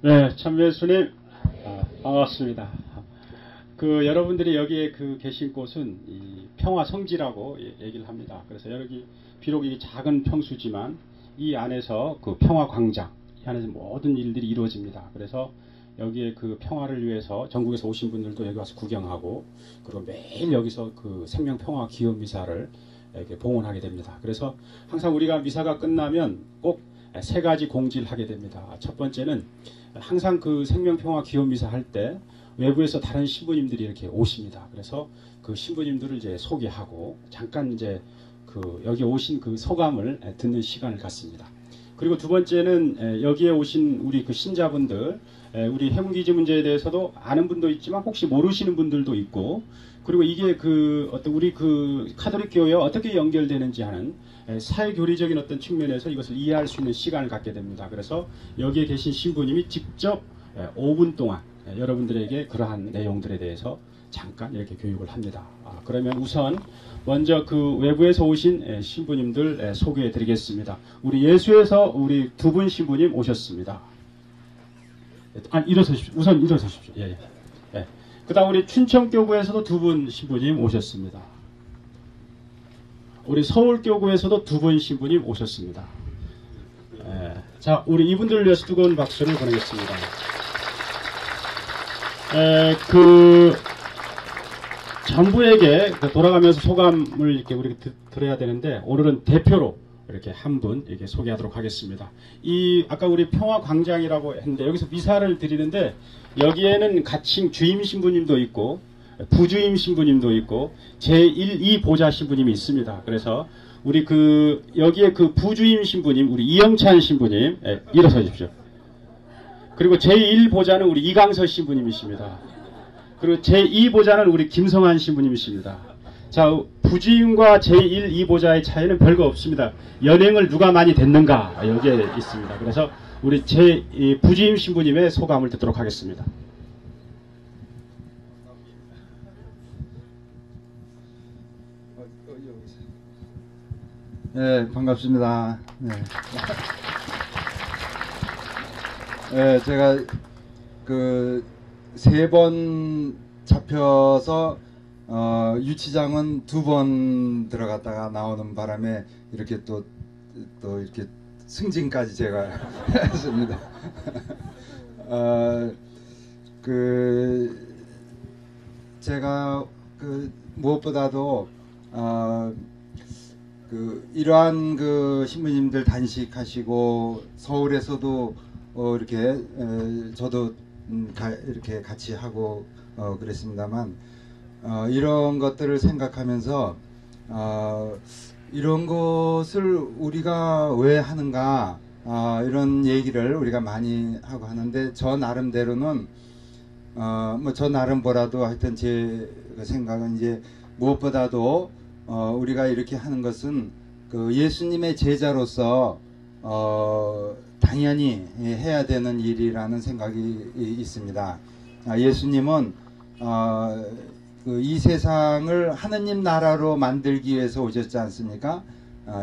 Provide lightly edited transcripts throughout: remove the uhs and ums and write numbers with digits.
네, 참배수님, 반갑습니다. 여러분들이 여기에 계신 곳은 이 평화 성지라고 얘기를 합니다. 그래서 여기, 비록 이 작은 평수지만 이 안에서 평화 광장, 이 안에서 모든 일들이 이루어집니다. 그래서 여기에 평화를 위해서 전국에서 오신 분들도 여기 와서 구경하고, 그리고 매일 여기서 생명 평화 기원 미사를 이렇게 봉헌하게 됩니다. 그래서 항상 우리가 미사가 끝나면 꼭 세 가지 공지를 하게 됩니다. 첫 번째는 항상 생명평화 기원미사 할 때 외부에서 다른 신부님들이 이렇게 오십니다. 그래서 신부님들을 이제 소개하고 잠깐 이제 여기 오신 소감을 듣는 시간을 갖습니다. 그리고 두 번째는 여기에 오신 우리 신자분들, 우리 해문기지 문제에 대해서도 아는 분도 있지만 혹시 모르시는 분들도 있고, 그리고 이게 어떤 우리 카톨릭 교회와 어떻게 연결되는지 하는 사회교리적인 어떤 측면에서 이것을 이해할 수 있는 시간을 갖게 됩니다. 그래서 여기에 계신 신부님이 직접 5분 동안 여러분들에게 그러한 내용들에 대해서 잠깐 이렇게 교육을 합니다. 그러면 우선 먼저 외부에서 오신 신부님들 소개해 드리겠습니다. 우리 예수에서 우리 두 분 신부님 오셨습니다. 일어서십시오. 우선 일어서십시오. 예. 예. 그 다음 우리 춘천교구에서도 두 분 신부님 오셨습니다. 우리 서울교구에서도 두 분 신부님 오셨습니다. 예. 자, 우리 이분들을 위해서 뜨거운 박수를 보내겠습니다. 전부에게 돌아가면서 소감을 이렇게 우리가 들어야 되는데, 오늘은 대표로 이렇게 한 분 이렇게 소개하도록 하겠습니다. 아까 우리 평화광장이라고 했는데, 여기서 미사를 드리는데, 여기에는 가칭 주임 신부님도 있고, 부주임 신부님도 있고, 제1, 2보좌 신부님이 있습니다. 그래서, 우리 여기에 부주임 신부님, 우리 이영찬 신부님, 일어서 주십시오. 그리고 제1보좌는 우리 이강서 신부님이십니다. 그리고 제2보좌는 우리 김성한 신부님이십니다. 자, 부주임과 제1, 2보좌의 차이는 별거 없습니다. 연행을 누가 많이 됐는가, 여기에 있습니다. 그래서 우리 부주임 신부님의 소감을 듣도록 하겠습니다. 네, 반갑습니다. 네. 네, 제가 3번 잡혀서 유치장은 2번 들어갔다가 나오는 바람에 이렇게 또 이렇게 승진까지 제가 했습니다. 제가 무엇보다도 이러한 신부님들 단식하시고 서울에서도 이렇게 저도 이렇게 같이 하고 그랬습니다만, 이런 것들을 생각하면서 이런 것을 우리가 왜 하는가, 이런 얘기를 우리가 많이 하고 하는데, 저 나름대로는 저 나름 뭐라도 하여튼 제 생각은 이제 무엇보다도 우리가 이렇게 하는 것은 예수님의 제자로서 당연히 해야 되는 일이라는 생각이 있습니다. 예수님은 이 세상을 하느님 나라로 만들기 위해서 오셨지 않습니까?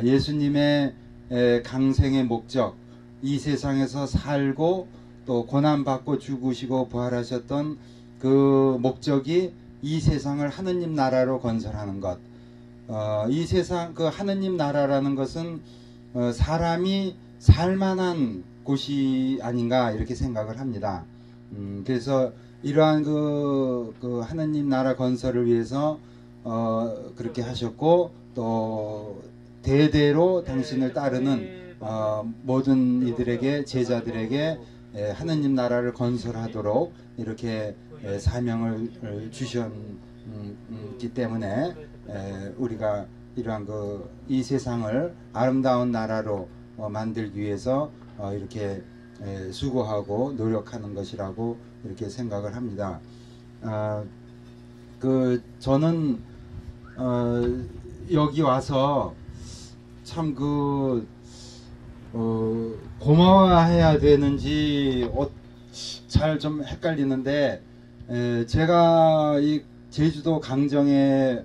예수님의 강생의 목적, 이 세상에서 살고 또 고난받고 죽으시고 부활하셨던 그 목적이 이 세상을 하느님 나라로 건설하는 것. 이 세상 하느님 나라라는 것은 사람이 살만한 곳이 아닌가 이렇게 생각을 합니다. 그래서 이러한 하느님 나라 건설을 위해서 그렇게 하셨고, 또 대대로 당신을 따르는 모든 이들에게, 제자들에게 하느님 나라를 건설하도록 이렇게 사명을 주셨기 때문에 우리가 이러한 이 세상을 아름다운 나라로 만들기 위해서 이렇게 수고하고 노력하는 것이라고 이렇게 생각을 합니다. 저는 여기 와서 참 고마워해야 되는지 잘 좀 헷갈리는데, 제가 이 제주도 강정에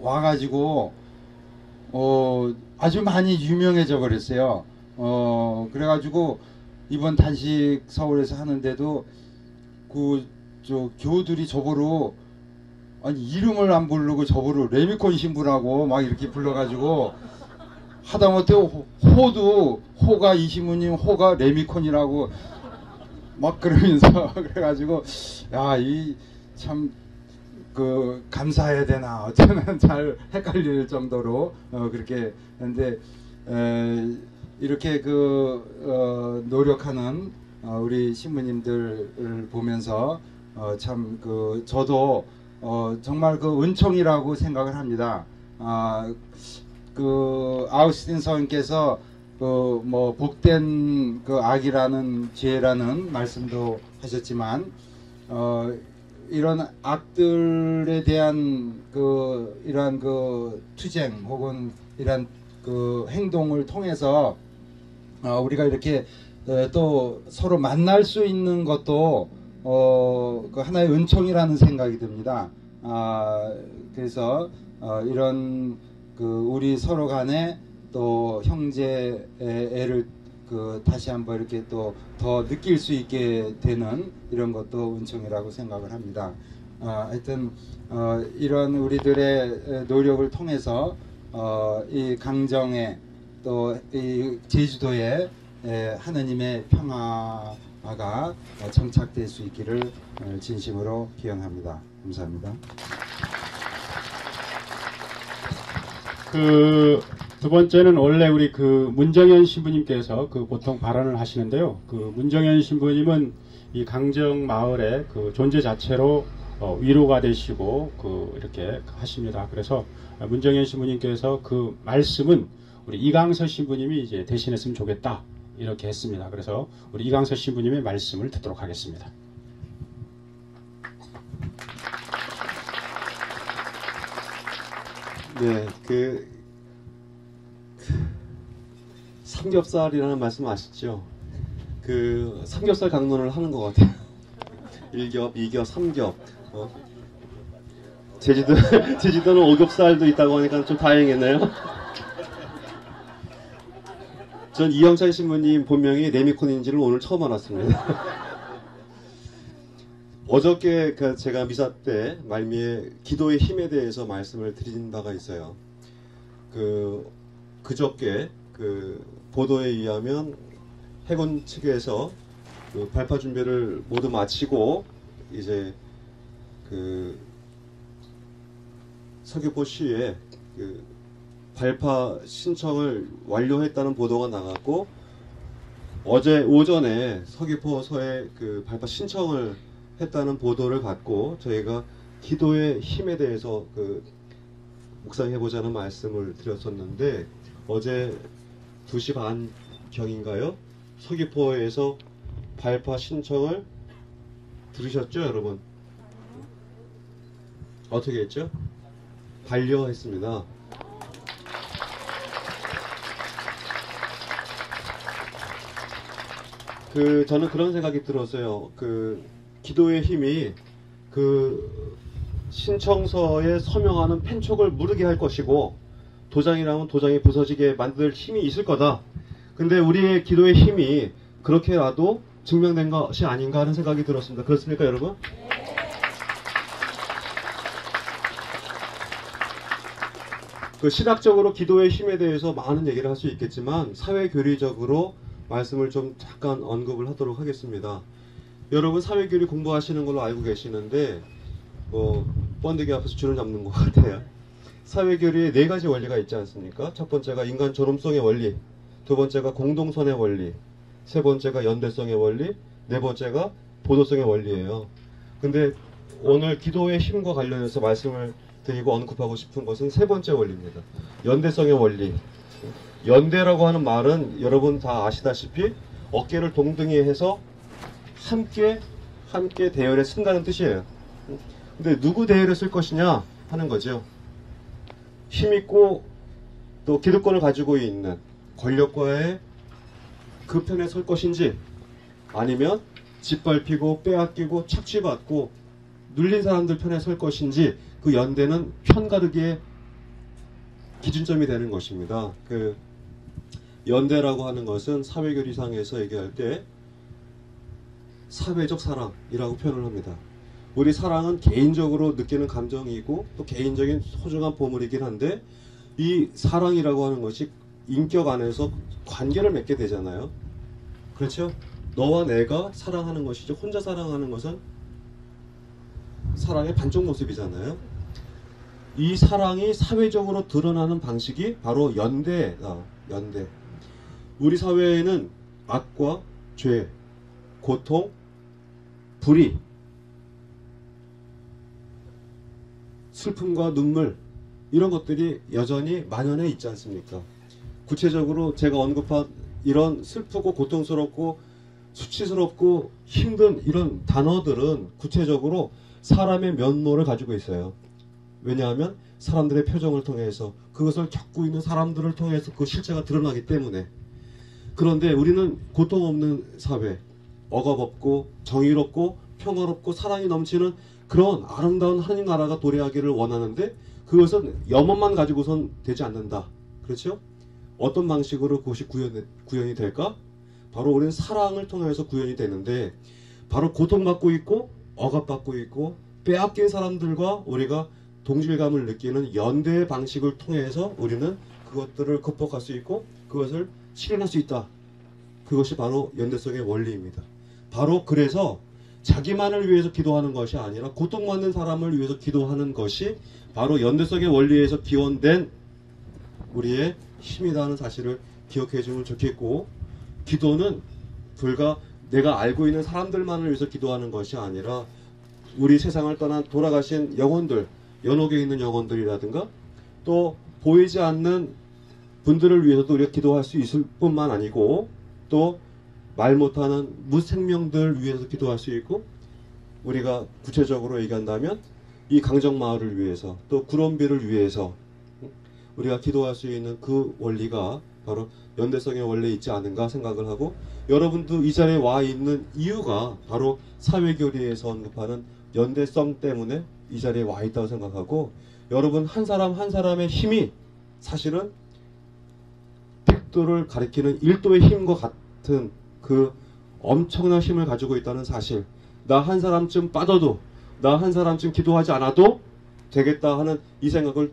와가지고 아주 많이 유명해져 버렸어요. 그래가지고 이번 단식 서울에서 하는데도 저 교우들이 저보러 아니 이름을 안 부르고 저보러 레미콘 신부라고 막 이렇게 불러가지고 하다못해 호가 이신부님 호가 레미콘이라고 막 그러면서 그래가지고 야 이 참 그 감사해야 되나 어쩌면 잘 헷갈릴 정도로 그렇게 했는데 이렇게 노력하는 우리 신부님들을 보면서 참 저도 정말 은총이라고 생각을 합니다. 아우스틴 성인께서 복된 악이라는 죄라는 말씀도 하셨지만 이런 악들에 대한 이러한 투쟁 혹은 이러한 행동을 통해서 우리가 이렇게 또 서로 만날 수 있는 것도 하나의 은총이라는 생각이 듭니다. 그래서 이런 우리 서로 간에 또 형제애를 다시 한번 이렇게 또 더 느낄 수 있게 되는 이런 것도 은총이라고 생각을 합니다. 하여튼 이런 우리들의 노력을 통해서 이 강정에 또 이 제주도에 하느님의 평화가 정착될 수 있기를 진심으로 기원합니다. 감사합니다. 두 번째는 원래 우리 문정현 신부님께서 보통 발언을 하시는데요. 문정현 신부님은 이 강정 마을의 존재 자체로 위로가 되시고 이렇게 하십니다. 그래서 문정현 신부님께서 말씀은 우리 이강서 신부님이 이제 대신했으면 좋겠다 이렇게 했습니다. 그래서 우리 이강서 신부님의 말씀을 듣도록 하겠습니다. 네, 삼겹살이라는 말씀 아시죠? 삼겹살 강론을 하는 것 같아요. 1겹, 2겹, 3겹. 제주도는 5겹살도 있다고 하니까 좀 다행이네요. 전 이영찬 신부님 본명이 레미콘인지를 오늘 처음 알았습니다. 어저께 제가 미사 때 말미에 기도의 힘에 대해서 말씀을 드린 바가 있어요. 그저께 보도에 의하면 해군 측에서 발파 준비를 모두 마치고 이제 서귀포 시에 발파 신청을 완료했다는 보도가 나갔고 어제 오전에 서귀포서에 발파 신청을 했다는 보도를 받고 저희가 기도의 힘에 대해서 묵상해보자는 말씀을 드렸었는데 어제 2시 반 경인가요? 서귀포에서 발파 신청을 들으셨죠, 여러분? 어떻게 했죠? 반려했습니다. 저는 그런 생각이 들었어요. 기도의 힘이 신청서에 서명하는 펜촉을 무르게 할 것이고 도장이라면 도장이 부서지게 만들 힘이 있을 거다. 근데 우리의 기도의 힘이 그렇게라도 증명된 것이 아닌가 하는 생각이 들었습니다. 그렇습니까, 여러분? 신학적으로 기도의 힘에 대해서 많은 얘기를 할 수 있겠지만 사회교리적으로 말씀을 좀 잠깐 언급을 하도록 하겠습니다. 여러분 사회교리 공부하시는 걸로 알고 계시는데 번데기 앞에서 줄을 잡는 것 같아요. 사회교리에 4가지 원리가 있지 않습니까? 첫 번째가 인간 존엄성의 원리, 두 번째가 공동선의 원리, 세 번째가 연대성의 원리, 네 번째가 보도성의 원리예요. 근데 오늘 기도의 힘과 관련해서 말씀을 드리고 언급하고 싶은 것은 세 번째 원리입니다. 연대성의 원리. 연대라고 하는 말은 여러분 다 아시다시피 어깨를 동등히 해서 함께 대열에 쓴다는 뜻이에요. 근데 누구 대열에 쓸 것이냐 하는 거죠. 힘있고 또 기득권을 가지고 있는 권력과의 그 편에 설 것인지 아니면 짓밟히고 빼앗기고 착취받고 눌린 사람들 편에 설 것인지 그 연대는 편가르기의 기준점이 되는 것입니다. 연대라고 하는 것은 사회교리상에서 얘기할 때 사회적 사랑이라고 표현을 합니다. 우리 사랑은 개인적으로 느끼는 감정이고 또 개인적인 소중한 보물이긴 한데 이 사랑이라고 하는 것이 인격 안에서 관계를 맺게 되잖아요. 그렇죠? 너와 내가 사랑하는 것이죠. 혼자 사랑하는 것은 사랑의 반쪽 모습이잖아요. 이 사랑이 사회적으로 드러나는 방식이 바로 연대다. 연대. 우리 사회에는 악과 죄, 고통, 불의, 슬픔과 눈물 이런 것들이 여전히 만연해 있지 않습니까? 구체적으로 제가 언급한 이런 슬프고 고통스럽고 수치스럽고 힘든 이런 단어들은 구체적으로 사람의 면모를 가지고 있어요. 왜냐하면 사람들의 표정을 통해서 그것을 겪고 있는 사람들을 통해서 그 실체가 드러나기 때문에. 그런데 우리는 고통 없는 사회, 억압 없고 정의롭고 평화롭고 사랑이 넘치는 그런 아름다운 하나님 나라가 도래하기를 원하는데 그것은 염원만 가지고선 되지 않는다. 그렇죠? 어떤 방식으로 그것이 구현이 될까? 바로 우리는 사랑을 통해서 구현이 되는데 바로 고통받고 있고 억압받고 있고 빼앗긴 사람들과 우리가 동질감을 느끼는 연대의 방식을 통해서 우리는 그것들을 극복할 수 있고 그것을 실현할 수 있다. 그것이 바로 연대성의 원리입니다. 바로 그래서 자기만을 위해서 기도하는 것이 아니라 고통받는 사람을 위해서 기도하는 것이 바로 연대성의 원리에서 기원된 우리의 힘이라는 사실을 기억해 주면 좋겠고, 기도는 불과 내가 알고 있는 사람들만을 위해서 기도하는 것이 아니라 우리 세상을 떠난 돌아가신 영혼들, 연옥에 있는 영혼들이라든가 또 보이지 않는 분들을 위해서도 우리가 기도할 수 있을 뿐만 아니고 또 말 못하는 무생명들 위해서 기도할 수 있고, 우리가 구체적으로 얘기한다면 이 강정마을을 위해서 또 구럼비를 위해서 우리가 기도할 수 있는 그 원리가 바로 연대성의 원리에 있지 않은가 생각을 하고, 여러분도 이 자리에 와 있는 이유가 바로 사회교리에서 언급하는 연대성 때문에 이 자리에 와 있다고 생각하고, 여러분 한 사람 한 사람의 힘이 사실은 백도를 가리키는 1도의 힘과 같은 그 엄청난 힘을 가지고 있다는 사실, 나 한 사람쯤 빠져도, 나 한 사람쯤 기도하지 않아도 되겠다 하는 이 생각을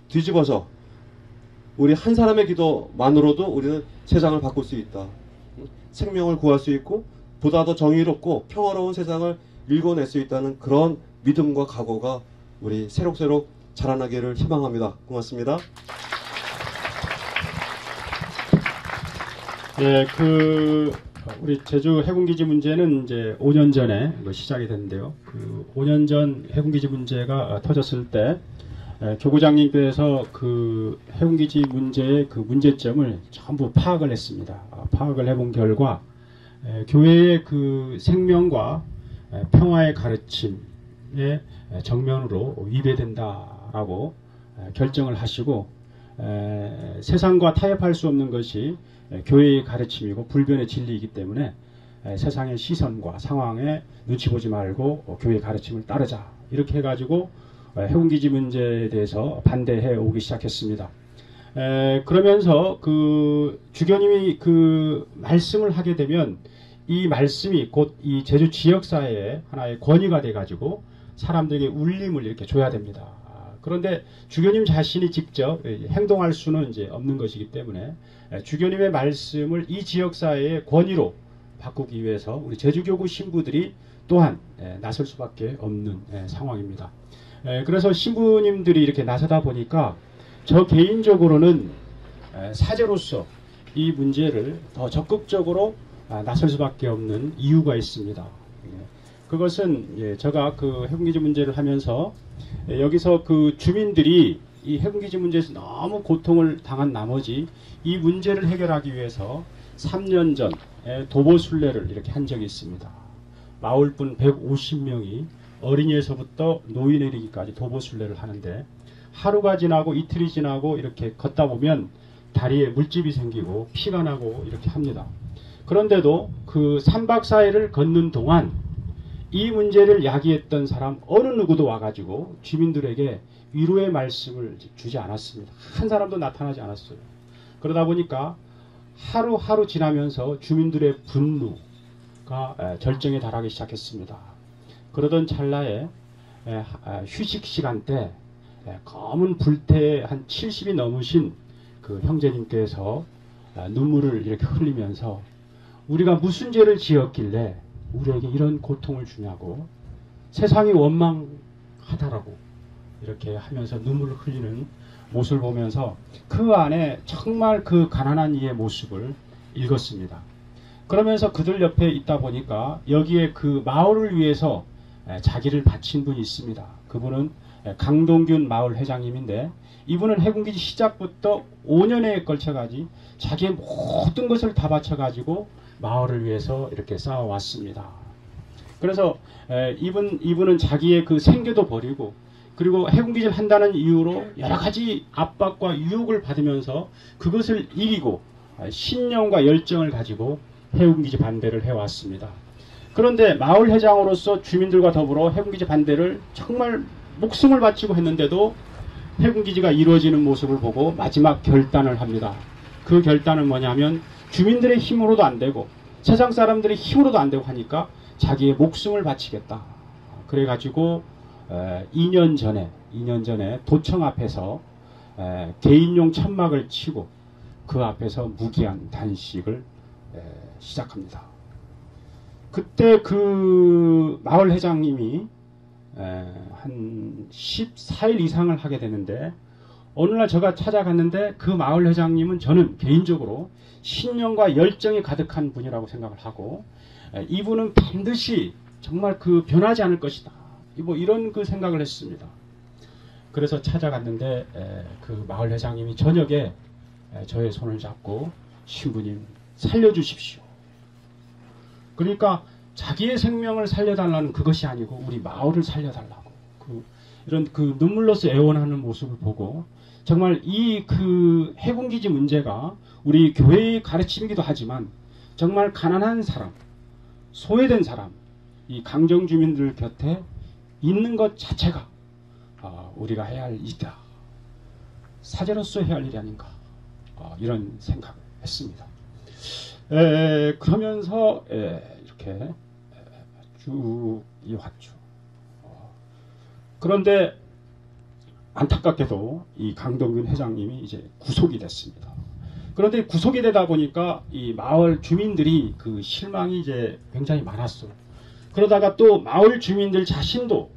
뒤집어서 우리 한 사람의 기도만으로도 우리는 세상을 바꿀 수 있다. 생명을 구할 수 있고 보다 더 정의롭고 평화로운 세상을 일궈낼 수 있다는 그런 믿음과 각오가 우리 새록새록 자라나기를 희망합니다. 고맙습니다. 예, 우리 제주 해군기지 문제는 이제 5년 전에 시작이 됐는데요. 5년 전 해군기지 문제가 터졌을 때 교구장님께서 그 해군기지 문제의 그 문제점을 전부 파악을 했습니다. 파악을 해본 결과 교회의 그 생명과 평화의 가르침의 정면으로 위배된다라고 결정을 하시고, 세상과 타협할 수 없는 것이 교회의 가르침이고 불변의 진리이기 때문에 세상의 시선과 상황에 눈치 보지 말고 교회의 가르침을 따르자, 이렇게 해가지고 해군기지 문제에 대해서 반대해 오기 시작했습니다. 그러면서 그 주교님이 그 말씀을 하게 되면 이 말씀이 곧 이 제주 지역사회의 하나의 권위가 돼가지고 사람들에게 울림을 이렇게 줘야 됩니다. 그런데 주교님 자신이 직접 행동할 수는 이제 없는 것이기 때문에 주교님의 말씀을 이 지역사회의 권위로 바꾸기 위해서 우리 제주교구 신부들이 또한 나설 수밖에 없는 상황입니다. 그래서 신부님들이 이렇게 나서다 보니까 저 개인적으로는 사제로서 이 문제를 더 적극적으로 나설 수밖에 없는 이유가 있습니다. 그것은 제가 그 해군기지 문제를 하면서 여기서 그 주민들이 이 해군기지 문제에서 너무 고통을 당한 나머지 이 문제를 해결하기 위해서 3년 전 도보순례를 이렇게 한 적이 있습니다. 마을분 150명이 어린이에서부터 노인에 이르기까지 도보순례를 하는데, 하루가 지나고 이틀이 지나고 이렇게 걷다 보면 다리에 물집이 생기고 피가 나고 이렇게 합니다. 그런데도 그 3박 4일을 걷는 동안 이 문제를 야기했던 사람 어느 누구도 와가지고 주민들에게 위로의 말씀을 주지 않았습니다. 한 사람도 나타나지 않았어요. 그러다 보니까 하루하루 지나면서 주민들의 분노, 절정에 달하기 시작했습니다. 그러던 찰나에 휴식 시간 때 검은 불태에 한 70이 넘으신 그 형제님께서 눈물을 이렇게 흘리면서 우리가 무슨 죄를 지었길래 우리에게 이런 고통을 주냐고, 세상이 원망하다라고 이렇게 하면서 눈물을 흘리는 모습을 보면서 그 안에 정말 그 가난한 이의 모습을 읽었습니다. 그러면서 그들 옆에 있다 보니까 여기에 그 마을을 위해서 자기를 바친 분이 있습니다. 그분은 강동균 마을 회장님인데, 이분은 해군기지 시작부터 5년에 걸쳐가지 자기의 모든 것을 다 바쳐가지고 마을을 위해서 이렇게 싸워왔습니다. 그래서 이분은 자기의 그 생계도 버리고, 그리고 해군기지를 한다는 이유로 여러 가지 압박과 유혹을 받으면서 그것을 이기고 신념과 열정을 가지고 해군기지 반대를 해왔습니다. 그런데 마을 회장으로서 주민들과 더불어 해군기지 반대를 정말 목숨을 바치고 했는데도 해군기지가 이루어지는 모습을 보고 마지막 결단을 합니다. 그 결단은 뭐냐면 주민들의 힘으로도 안 되고 세상 사람들의 힘으로도 안 되고 하니까 자기의 목숨을 바치겠다. 그래가지고 2년 전에 도청 앞에서 개인용 천막을 치고 그 앞에서 무기한 단식을 시작합니다. 그때 그 마을 회장님이 한 14일 이상을 하게 되는데, 어느 날 제가 찾아갔는데 그 마을 회장님은 저는 개인적으로 신념과 열정이 가득한 분이라고 생각을 하고, 이분은 반드시 정말 그 변하지 않을 것이다. 뭐 이런 그 생각을 했습니다. 그래서 찾아갔는데 그 마을 회장님이 저녁에 저의 손을 잡고 신부님 살려주십시오. 그러니까 자기의 생명을 살려달라는 그것이 아니고 우리 마을을 살려달라고, 이런 그 눈물로서 애원하는 모습을 보고 정말 이 그 해군기지 문제가 우리 교회의 가르침이기도 하지만 정말 가난한 사람, 소외된 사람, 이 강정 주민들 곁에 있는 것 자체가 우리가 해야 할 일이다. 사제로서 해야 할 일이 아닌가, 이런 생각을 했습니다. 그러면서 이렇게 쭉 이어왔죠. 그런데 안타깝게도 이 강동균 회장님이 이제 구속이 됐습니다. 그런데 구속이 되다 보니까 이 마을 주민들이 그 실망이 이제 굉장히 많았어요. 그러다가 또 마을 주민들 자신도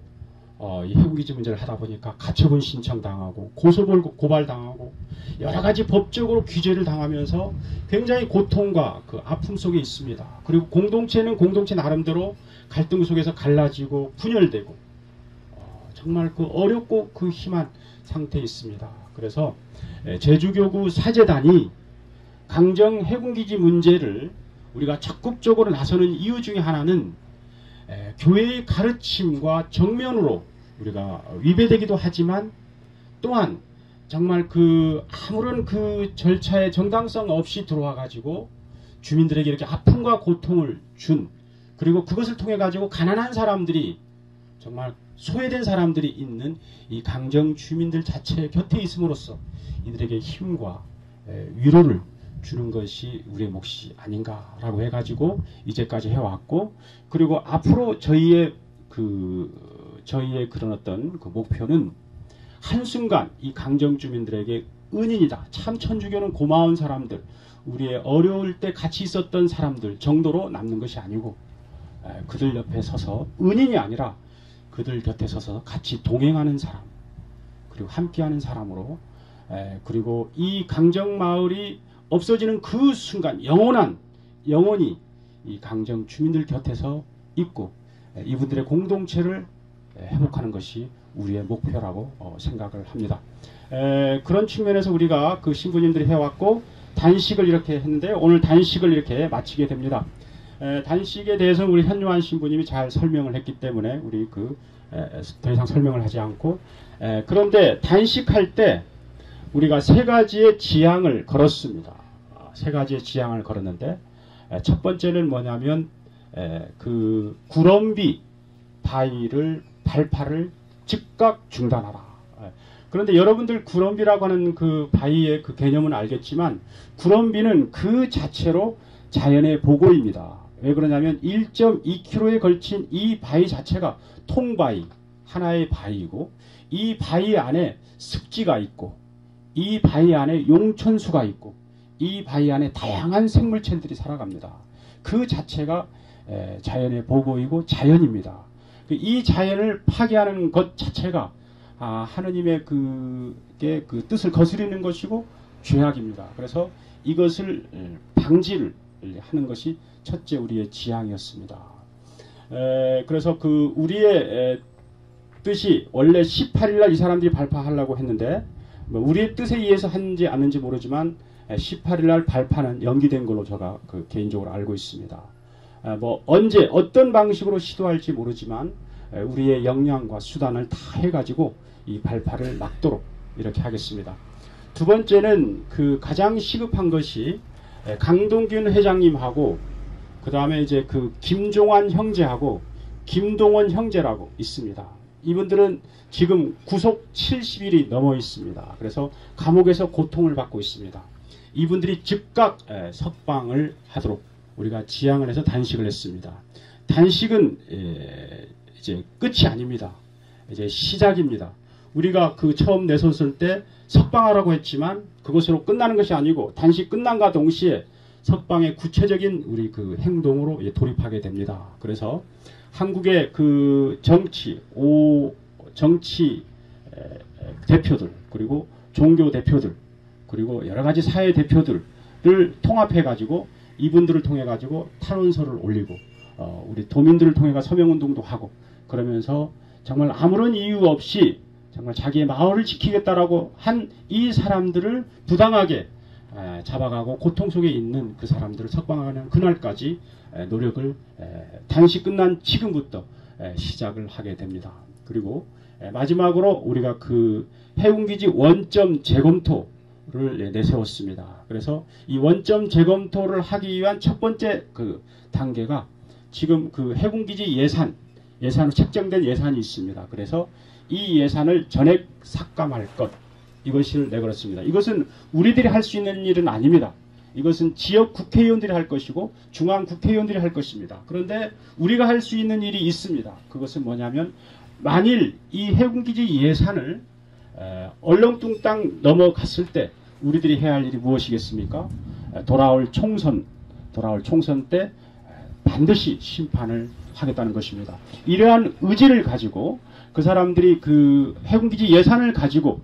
이 해군기지 문제를 하다 보니까 가처분 신청당하고 고발당하고 여러 가지 법적으로 규제를 당하면서 굉장히 고통과 그 아픔 속에 있습니다. 그리고 공동체는 공동체 나름대로 갈등 속에서 갈라지고 분열되고 정말 그 어렵고 그 심한 상태에 있습니다. 그래서 제주교구 사제단이 강정 해군기지 문제를 우리가 적극적으로 나서는 이유 중에 하나는 교회의 가르침과 정면으로 우리가 위배되기도 하지만 또한 정말 그 아무런 그 절차의 정당성 없이 들어와 가지고 주민들에게 이렇게 아픔과 고통을 준, 그리고 그것을 통해 가지고 가난한 사람들이 정말 소외된 사람들이 있는 이 강정 주민들 자체 곁에 있음으로써 이들에게 힘과 위로를 주는 것이 우리의 몫이 아닌가라고 해가지고 이제까지 해왔고, 그리고 앞으로 저희의 그런 어떤 그 목표는 한순간 이 강정 주민들에게 은인이다, 참 천주교는 고마운 사람들, 우리의 어려울 때 같이 있었던 사람들 정도로 남는 것이 아니고 그들 옆에 서서 은인이 아니라 그들 곁에 서서 같이 동행하는 사람, 그리고 함께하는 사람으로, 그리고 이 강정 마을이 없어지는 그 순간 영원히 이 강정 주민들 곁에서 있고 이분들의 공동체를 회복하는 것이 우리의 목표라고 생각을 합니다. 그런 측면에서 우리가 그 신부님들이 해왔고 단식을 이렇게 했는데 오늘 단식을 이렇게 마치게 됩니다. 단식에 대해서는 우리 현요한 신부님이 잘 설명을 했기 때문에 우리 더 이상 설명을 하지 않고, 그런데 단식할 때 우리가 세 가지의 지향을 걸었습니다. 세 가지의 지향을 걸었는데 첫 번째는 뭐냐면 그 구럼비 바위를 발파를 즉각 중단하라. 그런데 여러분들 구럼비라고 하는 그 바위의 그 개념은 알겠지만 구럼비는 그 자체로 자연의 보고입니다. 왜 그러냐면 1.2km에 걸친 이 바위 자체가 통바위, 하나의 바위이고 이 바위 안에 습지가 있고 이 바위 안에 용천수가 있고 이 바위 안에 다양한 생물체들이 살아갑니다. 그 자체가 자연의 보고이고 자연입니다. 이 자연을 파괴하는 것 자체가 하느님의 그 뜻을 거스르는 것이고 죄악입니다. 그래서 이것을 방지를 하는 것이 첫째 우리의 지향이었습니다. 그래서 그 우리의 뜻이 원래 18일날 이 사람들이 발파하려고 했는데 우리의 뜻에 의해서 한지 않는지 모르지만 18일날 발파는 연기된 걸로 제가 개인적으로 알고 있습니다. 뭐 언제 어떤 방식으로 시도할지 모르지만 우리의 역량과 수단을 다 해가지고 이 발파를 막도록 이렇게 하겠습니다. 두 번째는 그 가장 시급한 것이 강동균 회장님하고 그 다음에 이제 그 김종환 형제하고 김동원 형제라고 있습니다. 이분들은 지금 구속 70일이 넘어 있습니다. 그래서 감옥에서 고통을 받고 있습니다. 이분들이 즉각 석방을 하도록 우리가 지향을 해서 단식을 했습니다. 단식은 이제 끝이 아닙니다. 이제 시작입니다. 우리가 그 처음 내섰을 때 석방하라고 했지만 그것으로 끝나는 것이 아니고 단식 끝난과 동시에 석방의 구체적인 우리 그 행동으로 돌입하게 됩니다. 그래서 한국의 그 정치 대표들 그리고 종교 대표들 그리고 여러 가지 사회 대표들을 통합해 가지고 이분들을 통해 가지고 탄원서를 올리고 우리 도민들을 통해 서명운동도 하고 그러면서 정말 아무런 이유 없이 정말 자기의 마을을 지키겠다라고 한 이 사람들을 부당하게 잡아가고 고통 속에 있는 그 사람들을 석방하는 그날까지 노력을 단식 끝난 지금부터 시작을 하게 됩니다. 그리고 마지막으로 우리가 그 해운기지 원점 재검토를 내세웠습니다. 그래서 이 원점 재검토를 하기 위한 첫 번째 그 단계가 지금 그 해운기지 예산으로 책정된 예산이 있습니다. 그래서 이 예산을 전액 삭감할 것 이것을 내걸었습니다. 이것은 우리들이 할 수 있는 일은 아닙니다. 이것은 지역 국회의원들이 할 것이고 중앙 국회의원들이 할 것입니다. 그런데 우리가 할 수 있는 일이 있습니다. 그것은 뭐냐면 만일 이 해군기지 예산을 얼렁뚱땅 넘어갔을 때 우리들이 해야 할 일이 무엇이겠습니까? 돌아올 총선 때 반드시 심판을 하겠다는 것입니다. 이러한 의지를 가지고 그 사람들이 그 해군기지 예산을 가지고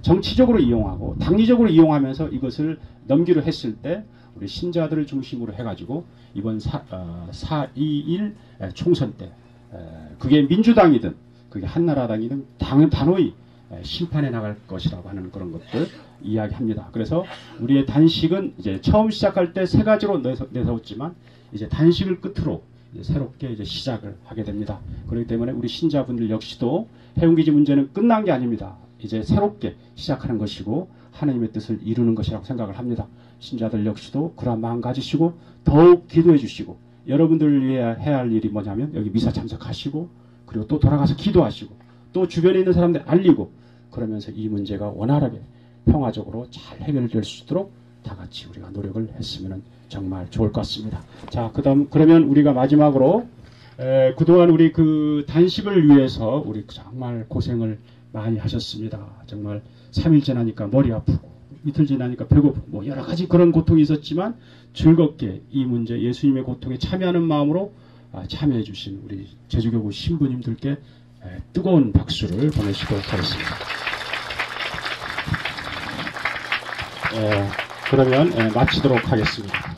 정치적으로 이용하고 당리적으로 이용하면서 이것을 넘기려 했을 때 우리 신자들을 중심으로 해가지고 이번 4.21 총선 때 그게 민주당이든 그게 한나라당이든 단호히 심판해 나갈 것이라고 하는 그런 것들 이야기합니다. 그래서 우리의 단식은 이제 처음 시작할 때 세 가지로 내세웠지만 이제 단식을 끝으로 이제 새롭게 이제 시작을 하게 됩니다. 그렇기 때문에 우리 신자분들 역시도 해운기지 문제는 끝난 게 아닙니다. 이제 새롭게 시작하는 것이고 하나님의 뜻을 이루는 것이라고 생각을 합니다. 신자들 역시도 그런 마음 가지시고 더욱 기도해 주시고 여러분들 위해 해야 할 일이 뭐냐면 여기 미사 참석하시고 그리고 또 돌아가서 기도하시고 또 주변에 있는 사람들 알리고 그러면서 이 문제가 원활하게 평화적으로 잘 해결될 수 있도록 다 같이 우리가 노력을 했으면 정말 좋을 것 같습니다. 자, 그러면 우리가 마지막으로 그동안 우리 그 단식을 위해서 우리 정말 고생을 많이 하셨습니다. 정말 3일 지나니까 머리 아프고 이틀 지나니까 배고프고 뭐 여러 가지 그런 고통이 있었지만 즐겁게 이 문제 예수님의 고통에 참여하는 마음으로 참여해 주신 우리 제주교구 신부님들께 뜨거운 박수를 보내시도록 하겠습니다. 그러면 마치도록 하겠습니다.